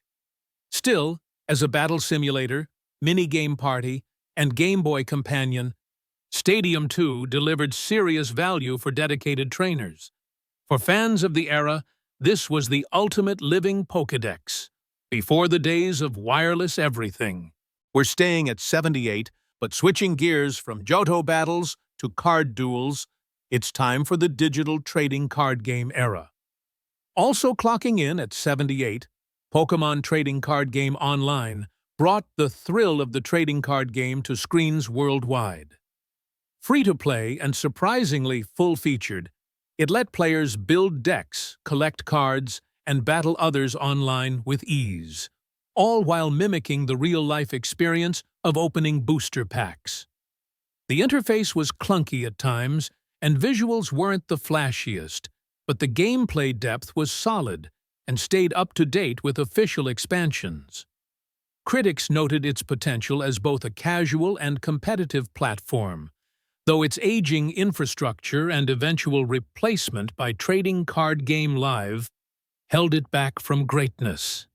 Still, as a battle simulator, mini-game party, and Game Boy companion, Stadium 2 delivered serious value for dedicated trainers. For fans of the era, this was the ultimate living Pokédex, before the days of wireless everything. We're staying at 78, but switching gears from Johto battles to card duels, it's time for the digital trading card game era. Also clocking in at 78, Pokémon Trading Card Game Online brought the thrill of the trading card game to screens worldwide. Free-to-play and surprisingly full-featured, it let players build decks, collect cards, and battle others online with ease, all while mimicking the real-life experience of opening booster packs. The interface was clunky at times, and visuals weren't the flashiest, but the gameplay depth was solid and stayed up to date with official expansions. Critics noted its potential as both a casual and competitive platform, though its aging infrastructure and eventual replacement by Trading Card Game Live held it back from greatness.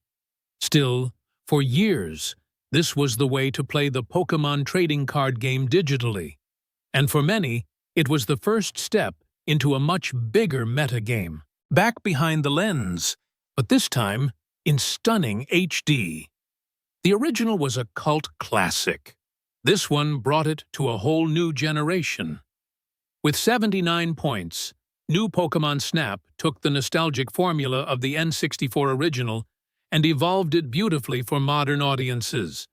Still, for years, this was the way to play the Pokémon trading card game digitally, and for many, it was the first step into a much bigger metagame, back behind the lens, but this time in stunning HD. The original was a cult classic. This one brought it to a whole new generation. With 79 points, new Pokémon Snap took the nostalgic formula of the N64 original and evolved it beautifully for modern audiences.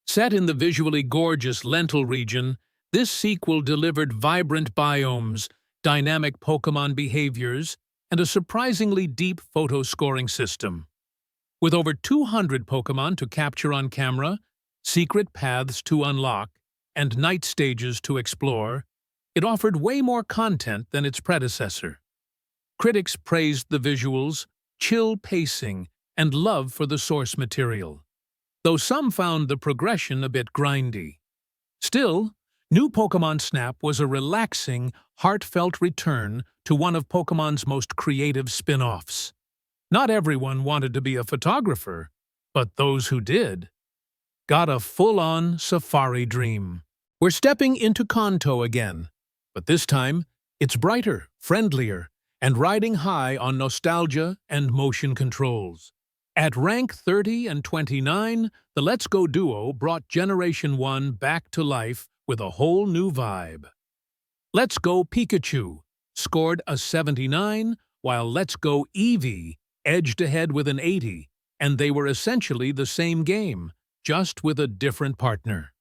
Set in the visually gorgeous Lentil region, this sequel delivered vibrant biomes, dynamic Pokémon behaviors, and a surprisingly deep photo scoring system. With over 200 Pokémon to capture on camera, secret paths to unlock, and night stages to explore, it offered way more content than its predecessor. Critics praised the visuals, chill pacing, and love for the source material, though some found the progression a bit grindy. Still, new Pokémon Snap was a relaxing, heartfelt return to one of Pokémon's most creative spin-offs. Not everyone wanted to be a photographer, but those who did got a full-on safari dream. We're stepping into Kanto again, but this time it's brighter, friendlier, and riding high on nostalgia and motion controls. At rank 30 and 29, the Let's Go duo brought Generation 1 back to life with a whole new vibe. Let's Go Pikachu scored a 79, while Let's Go Eevee edged ahead with an 80, and they were essentially the same game, just with a different partner.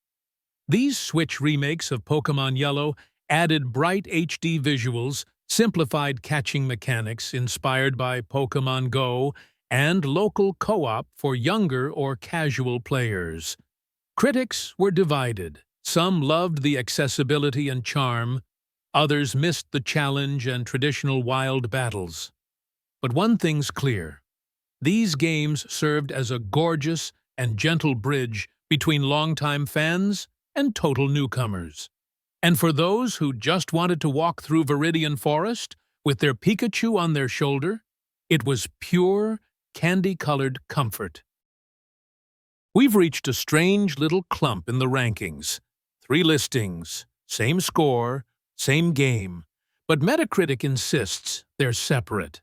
These Switch remakes of Pokémon Yellow added bright HD visuals, simplified catching mechanics inspired by Pokémon GO, and local co-op for younger or casual players. Critics were divided. Some loved the accessibility and charm, others missed the challenge and traditional wild battles. But one thing's clear. These games served as a gorgeous and gentle bridge between longtime fans and total newcomers. And for those who just wanted to walk through Viridian Forest with their Pikachu on their shoulder, it was pure, candy-colored comfort. We've reached a strange little clump in the rankings. 3 listings, same score, same game, but Metacritic insists they're separate.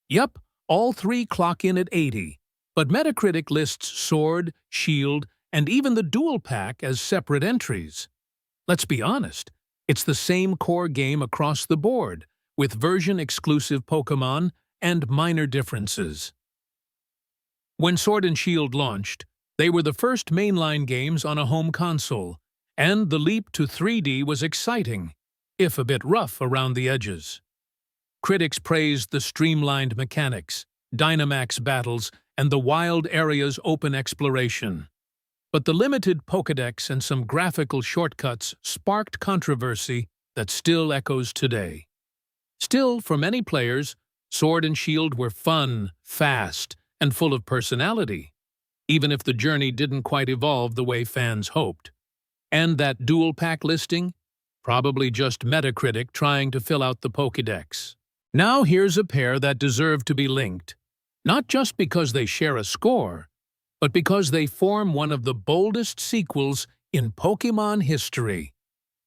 Yup, all 3 clock in at 80, but Metacritic lists Sword, Shield, and even the Duel Pack as separate entries. Let's be honest, it's the same core game across the board, with version-exclusive Pokémon and minor differences. When Sword and Shield launched, they were the first mainline games on a home console, and the leap to 3D was exciting, if a bit rough around the edges. Critics praised the streamlined mechanics, Dynamax battles, and the wild area's open exploration. But the limited Pokédex and some graphical shortcuts sparked controversy that still echoes today. Still, for many players, Sword and Shield were fun, fast, and full of personality, even if the journey didn't quite evolve the way fans hoped. And that dual pack listing? Probably just Metacritic trying to fill out the Pokédex. Now here's a pair that deserve to be linked, not just because they share a score, but because they form one of the boldest sequels in Pokémon history.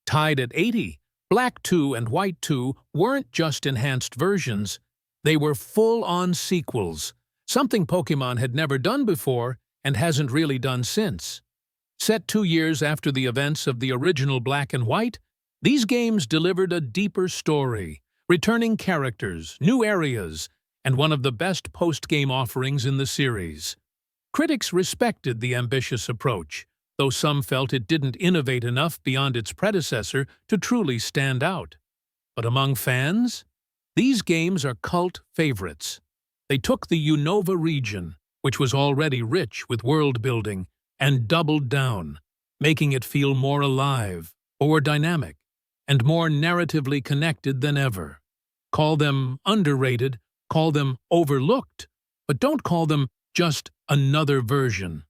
Tied at 80, Black 2 and White 2 weren't just enhanced versions, they were full-on sequels, something Pokémon had never done before and hasn't really done since. Set 2 years after the events of the original Black and White, these games delivered a deeper story, returning characters, new areas, and one of the best post-game offerings in the series. Critics respected the ambitious approach, though some felt it didn't innovate enough beyond its predecessor to truly stand out. But among fans, these games are cult favorites. They took the Unova region, which was already rich with world-building, and doubled down, making it feel more alive, more dynamic, and more narratively connected than ever. Call them underrated, call them overlooked, but don't call them just another version.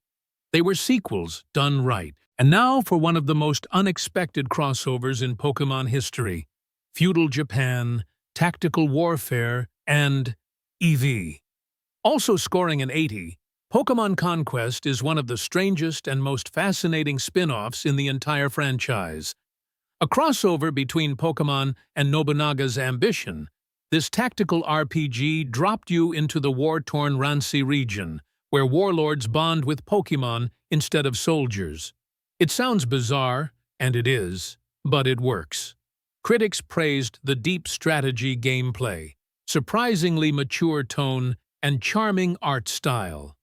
They were sequels done right. And now for one of the most unexpected crossovers in Pokémon history: feudal Japan, tactical warfare, and EV. Also scoring an 80, Pokémon Conquest is one of the strangest and most fascinating spin-offs in the entire franchise. A crossover between Pokémon and Nobunaga's ambition, this tactical RPG dropped you into the war-torn Ranci region, where warlords bond with Pokémon instead of soldiers. It sounds bizarre, and it is, but it works. Critics praised the deep strategy gameplay, surprisingly mature tone, and charming art style.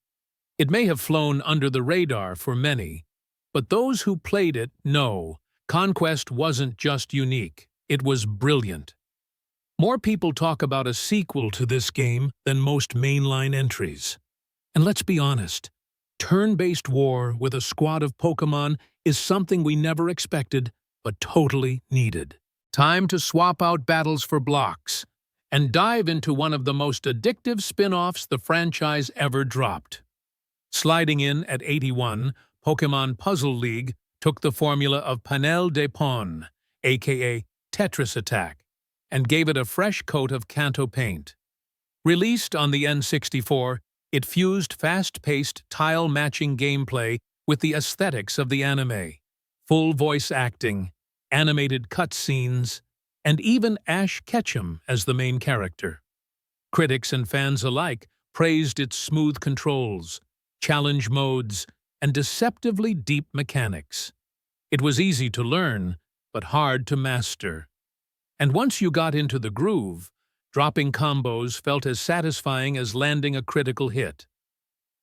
It may have flown under the radar for many, but those who played it know Conquest wasn't just unique, it was brilliant. More people talk about a sequel to this game than most mainline entries. And let's be honest, turn-based war with a squad of Pokémon is something we never expected, but totally needed. Time to swap out battles for blocks and dive into one of the most addictive spin-offs the franchise ever dropped. Sliding in at 81, Pokémon Puzzle League took the formula of Panel de Pon, aka Tetris Attack, and gave it a fresh coat of Kanto paint. Released on the N64, it fused fast-paced, tile-matching gameplay with the aesthetics of the anime. Full voice acting, animated cutscenes, and even Ash Ketchum as the main character. Critics and fans alike praised its smooth controls, challenge modes, and deceptively deep mechanics. It was easy to learn, but hard to master. And once you got into the groove, dropping combos felt as satisfying as landing a critical hit.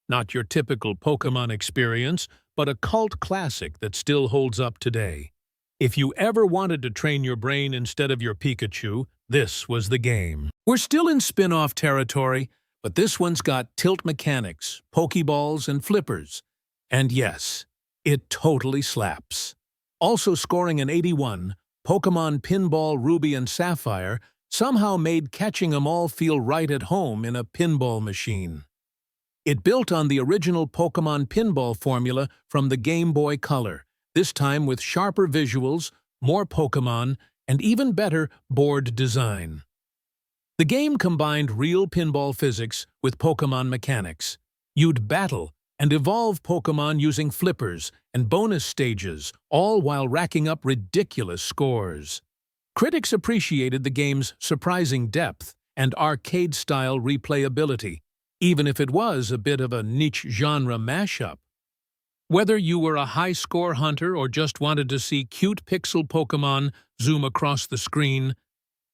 Not your typical Pokémon experience, but a cult classic that still holds up today. If you ever wanted to train your brain instead of your Pikachu, this was the game. We're still in spin-off territory, but this one's got tilt mechanics, Pokeballs, and flippers. And yes, it totally slaps. Also scoring an 81, Pokémon Pinball Ruby and Sapphire somehow made catching 'em all feel right at home in a pinball machine. It built on the original Pokémon pinball formula from the Game Boy Color, this time with sharper visuals, more Pokémon, and even better board design. The game combined real pinball physics with Pokémon mechanics. You'd battle and evolve Pokémon using flippers and bonus stages, all while racking up ridiculous scores. Critics appreciated the game's surprising depth and arcade-style replayability, even if it was a bit of a niche genre mashup. Whether you were a high-score hunter or just wanted to see cute pixel Pokémon zoom across the screen,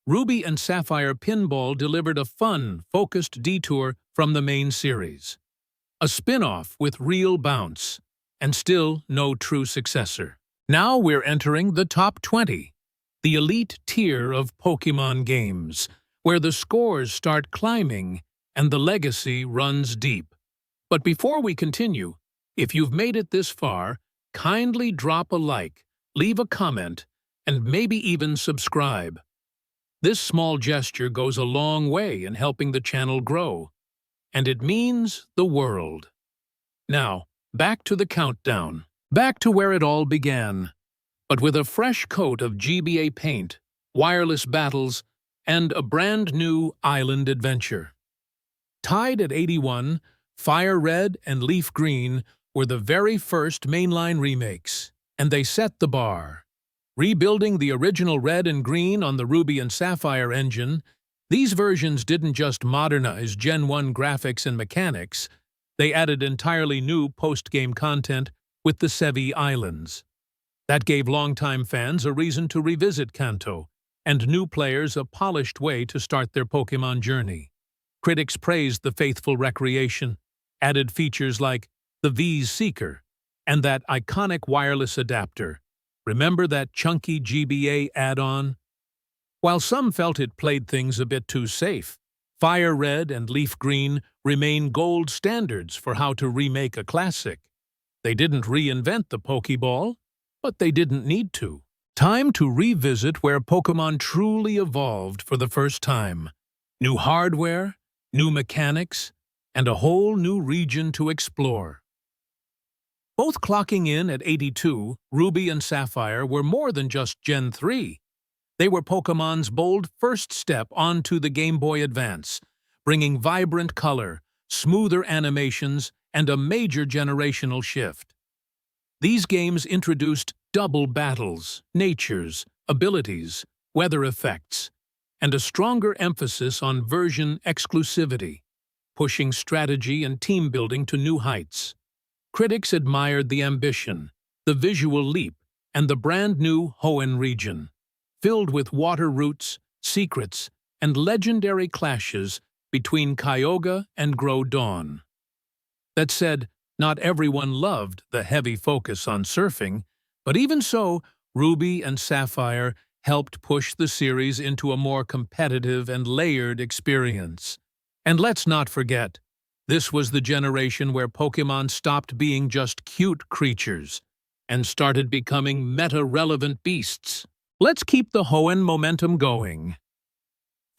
Ruby and Sapphire Pinball delivered a fun, focused detour from the main series. A spin-off with real bounce, and still no true successor. Now we're entering the top 20, the elite tier of Pokémon games, where the scores start climbing and the legacy runs deep. But before we continue, if you've made it this far, kindly drop a like, leave a comment, and maybe even subscribe. This small gesture goes a long way in helping the channel grow, and it means the world. Now, back to the countdown. Back to where it all began, but with a fresh coat of GBA paint, wireless battles, and a brand new island adventure. Tied at 81, Fire Red and Leaf Green were the very first mainline remakes, and they set the bar. Rebuilding the original Red and Green on the Ruby and Sapphire engine, these versions didn't just modernize Gen 1 graphics and mechanics, they added entirely new post-game content with the Sevi Islands. That gave longtime fans a reason to revisit Kanto, and new players a polished way to start their Pokémon journey. Critics praised the faithful recreation, added features like the V's Seeker and that iconic wireless adapter. Remember that chunky GBA add-on? While some felt it played things a bit too safe, Fire Red and Leaf Green remain gold standards for how to remake a classic. They didn't reinvent the Pokeball, but they didn't need to. Time to revisit where Pokémon truly evolved for the first time. New hardware, new mechanics, and a whole new region to explore. Both clocking in at 82, Ruby and Sapphire were more than just Gen 3. They were Pokémon's bold first step onto the Game Boy Advance, bringing vibrant color, smoother animations, and a major generational shift. These games introduced double battles, natures, abilities, weather effects, and a stronger emphasis on version exclusivity, pushing strategy and team building to new heights. Critics admired the ambition, the visual leap, and the brand-new Hoenn region, filled with water routes, secrets, and legendary clashes between Kyogre and Groudon. That said, not everyone loved the heavy focus on surfing, but even so, Ruby and Sapphire helped push the series into a more competitive and layered experience. And let's not forget, this was the generation where Pokémon stopped being just cute creatures and started becoming meta-relevant beasts. Let's keep the Hoenn momentum going.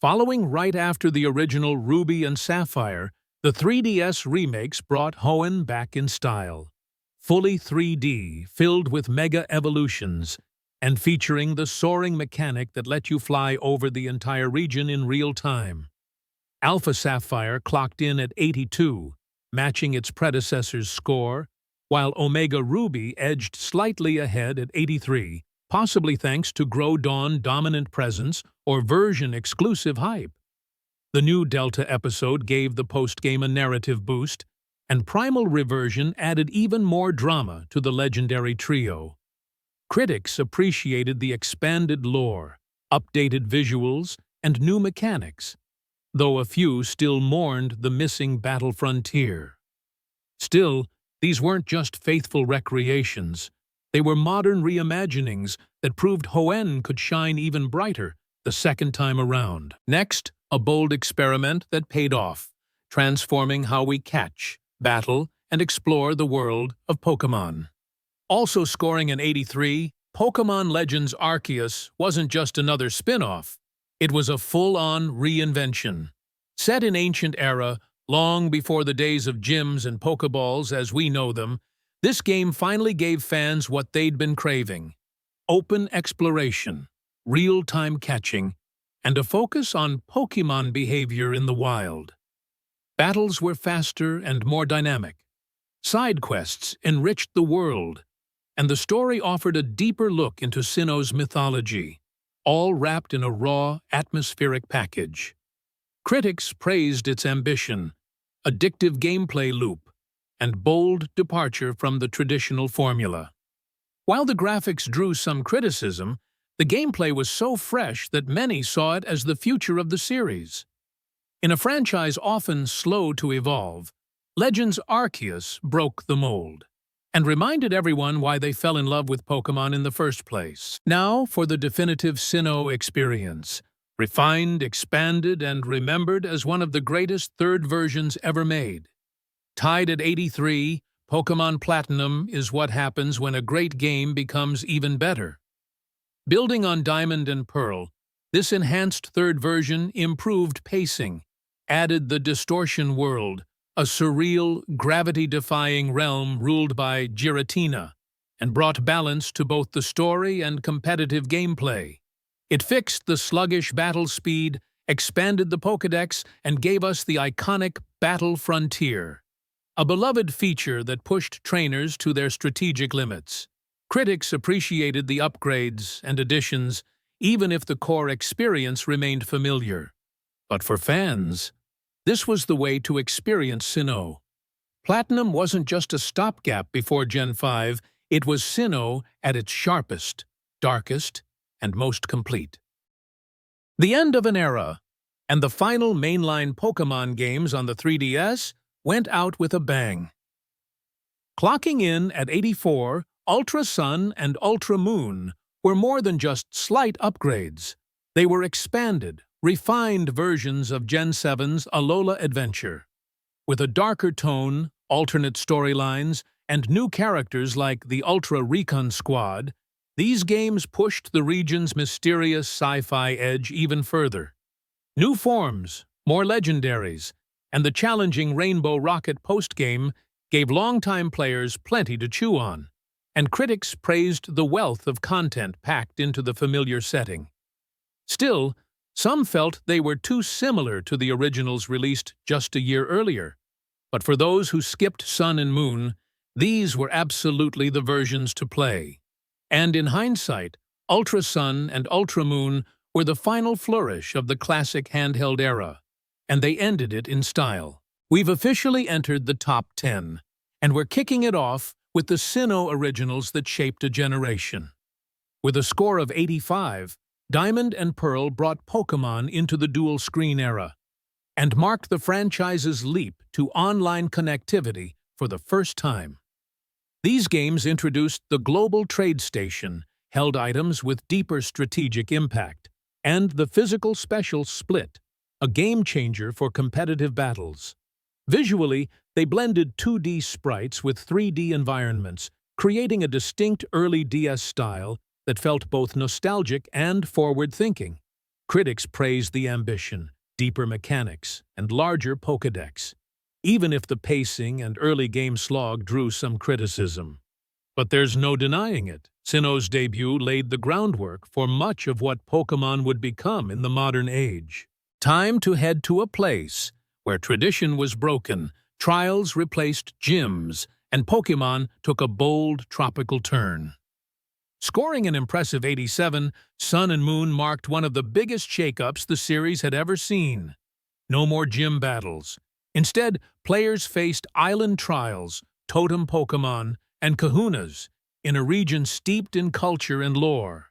Following right after the original Ruby and Sapphire, the 3DS remakes brought Hoenn back in style. Fully 3D, filled with mega evolutions, and featuring the soaring mechanic that let you fly over the entire region in real time. Alpha Sapphire clocked in at 82, matching its predecessor's score, while Omega Ruby edged slightly ahead at 83, possibly thanks to Groudon's dominant presence or version-exclusive hype. The new Delta episode gave the post-game a narrative boost, and Primal Reversion added even more drama to the legendary trio. Critics appreciated the expanded lore, updated visuals, and new mechanics, though a few still mourned the missing Battle Frontier. Still, these weren't just faithful recreations. They were modern reimaginings that proved Hoenn could shine even brighter the second time around. Next, a bold experiment that paid off, transforming how we catch, battle, and explore the world of Pokémon. Also scoring an 83, Pokémon Legends Arceus wasn't just another spin-off. It was a full-on reinvention. Set in ancient era, long before the days of gyms and Pokeballs as we know them, this game finally gave fans what they'd been craving: open exploration, real-time catching, and a focus on Pokémon behavior in the wild. Battles were faster and more dynamic. Side quests enriched the world, and the story offered a deeper look into Sinnoh's mythology, all wrapped in a raw, atmospheric package. Critics praised its ambition, addictive gameplay loop, and bold departure from the traditional formula. While the graphics drew some criticism, the gameplay was so fresh that many saw it as the future of the series. In a franchise often slow to evolve, Legends Arceus broke the mold and reminded everyone why they fell in love with Pokémon in the first place. Now for the definitive Sinnoh experience, refined, expanded, and remembered as one of the greatest third versions ever made. Tied at 83, Pokémon Platinum is what happens when a great game becomes even better. Building on Diamond and Pearl, This enhanced third version improved pacing, added the Distortion World, a surreal, gravity-defying realm ruled by Giratina, and brought balance to both the story and competitive gameplay. It fixed the sluggish battle speed, expanded the Pokédex, and gave us the iconic Battle Frontier, a beloved feature that pushed trainers to their strategic limits. Critics appreciated the upgrades and additions, even if the core experience remained familiar. But for fans, this was the way to experience Sinnoh. Platinum wasn't just a stopgap before Gen 5, it was Sinnoh at its sharpest, darkest, and most complete. The end of an era, and the final mainline Pokémon games on the 3DS went out with a bang. Clocking in at 84, Ultra Sun and Ultra Moon were more than just slight upgrades. They were expanded, refined versions of Gen 7's Alola Adventure. With a darker tone, alternate storylines, and new characters like the Ultra Recon Squad, these games pushed the region's mysterious sci-fi edge even further. New forms, more legendaries, and the challenging Rainbow Rocket postgame gave longtime players plenty to chew on, and critics praised the wealth of content packed into the familiar setting. Still, some felt they were too similar to the originals released just a year earlier. But for those who skipped Sun and Moon, these were absolutely the versions to play. And in hindsight, Ultra Sun and Ultra Moon were the final flourish of the classic handheld era, and they ended it in style. We've officially entered the top 10, and we're kicking it off with the Sinnoh originals that shaped a generation. With a score of 85, Diamond and Pearl brought Pokémon into the dual-screen era, and marked the franchise's leap to online connectivity for the first time. These games introduced the global trade station, held items with deeper strategic impact, and the physical special split, a game-changer for competitive battles. Visually, they blended 2D sprites with 3D environments, creating a distinct early DS style that felt both nostalgic and forward-thinking. Critics praised the ambition, deeper mechanics, and larger Pokédex, even if the pacing and early game slog drew some criticism. But there's no denying it. Sinnoh's debut laid the groundwork for much of what Pokémon would become in the modern age. Time to head to a place where tradition was broken, trials replaced gyms, and Pokémon took a bold tropical turn. Scoring an impressive 87, Sun and Moon marked one of the biggest shakeups the series had ever seen. No more gym battles. Instead, players faced island trials, totem Pokémon, and kahunas in a region steeped in culture and lore.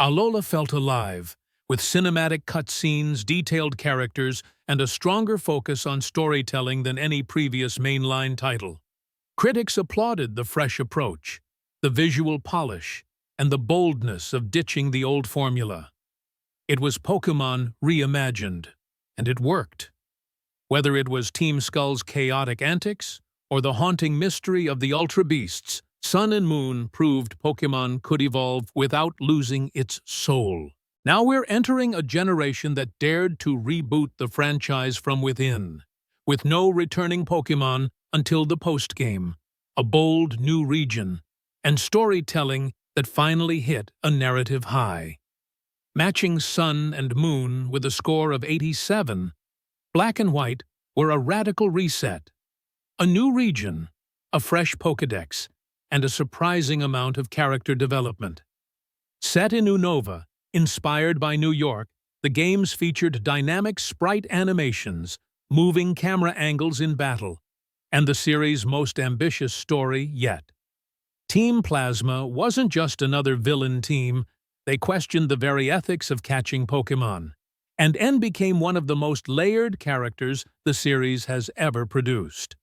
Alola felt alive, with cinematic cutscenes, detailed characters, and a stronger focus on storytelling than any previous mainline title. Critics applauded the fresh approach, the visual polish, and the boldness of ditching the old formula. It was Pokémon reimagined, and it worked. Whether it was Team Skull's chaotic antics or the haunting mystery of the Ultra Beasts, Sun and Moon proved Pokémon could evolve without losing its soul. Now we're entering a generation that dared to reboot the franchise from within, with no returning Pokémon until the postgame, a bold new region, and storytelling that finally hit a narrative high. Matching Sun and Moon with a score of 87, Black and White were a radical reset. A new region, a fresh Pokédex, and a surprising amount of character development. Set in Unova, inspired by New York, the games featured dynamic sprite animations, moving camera angles in battle, and the series' most ambitious story yet. Team Plasma wasn't just another villain team, they questioned the very ethics of catching Pokémon, and N became one of the most layered characters the series has ever produced.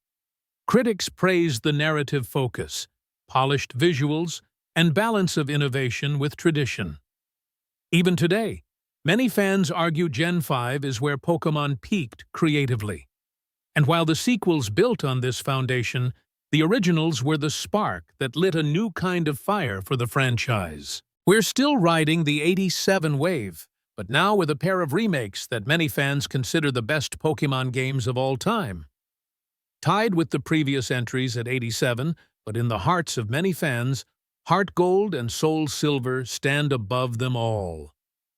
Critics praised the narrative focus, polished visuals, and balance of innovation with tradition. Even today, many fans argue Gen 5 is where Pokémon peaked creatively. And while the sequels built on this foundation, the originals were the spark that lit a new kind of fire for the franchise. We're still riding the 87 wave, but now with a pair of remakes that many fans consider the best Pokémon games of all time. Tied with the previous entries at 87, but in the hearts of many fans, Heart Gold and Soul Silver stand above them all.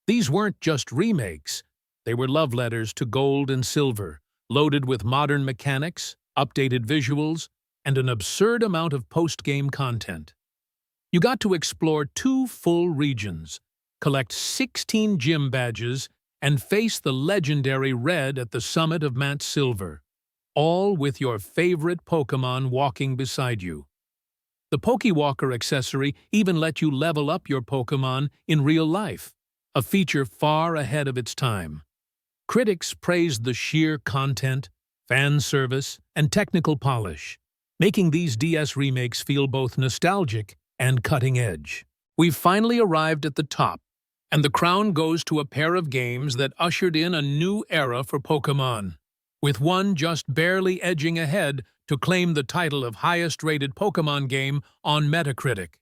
These weren't just remakes, they were love letters to Gold and Silver, loaded with modern mechanics, updated visuals, and an absurd amount of post-game content. You got to explore 2 full regions, collect 16 gym badges, and face the legendary Red at the summit of Mount Silver, all with your favorite Pokémon walking beside you. The Pokewalker accessory even let you level up your Pokémon in real life, a feature far ahead of its time. Critics praised the sheer content, fan service, and technical polish, making these DS remakes feel both nostalgic and cutting-edge. We've finally arrived at the top, and the crown goes to a pair of games that ushered in a new era for Pokémon, with one just barely edging ahead to claim the title of highest-rated Pokémon game on Metacritic.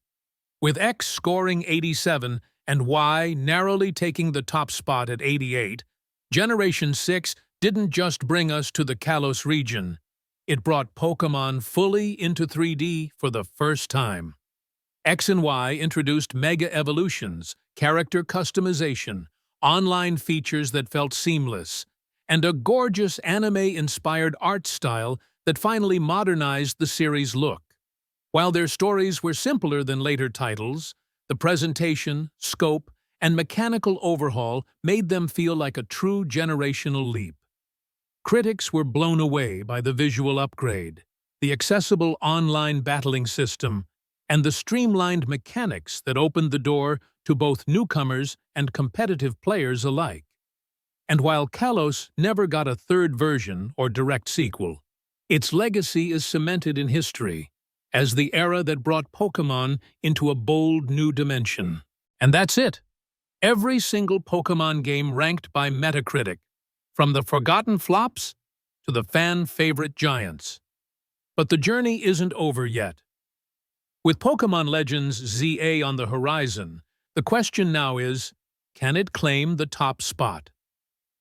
With X scoring 87 and Y narrowly taking the top spot at 88, Generation 6 didn't just bring us to the Kalos region. It brought Pokémon fully into 3D for the first time. X and Y introduced Mega Evolutions, character customization, online features that felt seamless, and a gorgeous anime-inspired art style that finally modernized the series' look. While their stories were simpler than later titles, the presentation, scope, and mechanical overhaul made them feel like a true generational leap. Critics were blown away by the visual upgrade, the accessible online battling system, and the streamlined mechanics that opened the door to both newcomers and competitive players alike. And while Kalos never got a third version or direct sequel, its legacy is cemented in history as the era that brought Pokémon into a bold new dimension. And that's it. Every single Pokémon game ranked by Metacritic, from the forgotten flops to the fan-favorite giants. But the journey isn't over yet. With Pokémon Legends ZA on the horizon, the question now is, can it claim the top spot?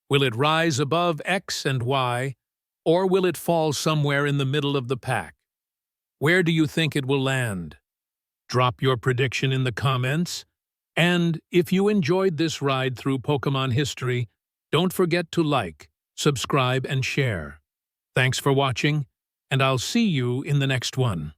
Will it rise above X and Y, or will it fall somewhere in the middle of the pack? Where do you think it will land? Drop your prediction in the comments. And if you enjoyed this ride through Pokémon history, don't forget to like, subscribe, and share. Thanks for watching, and I'll see you in the next one.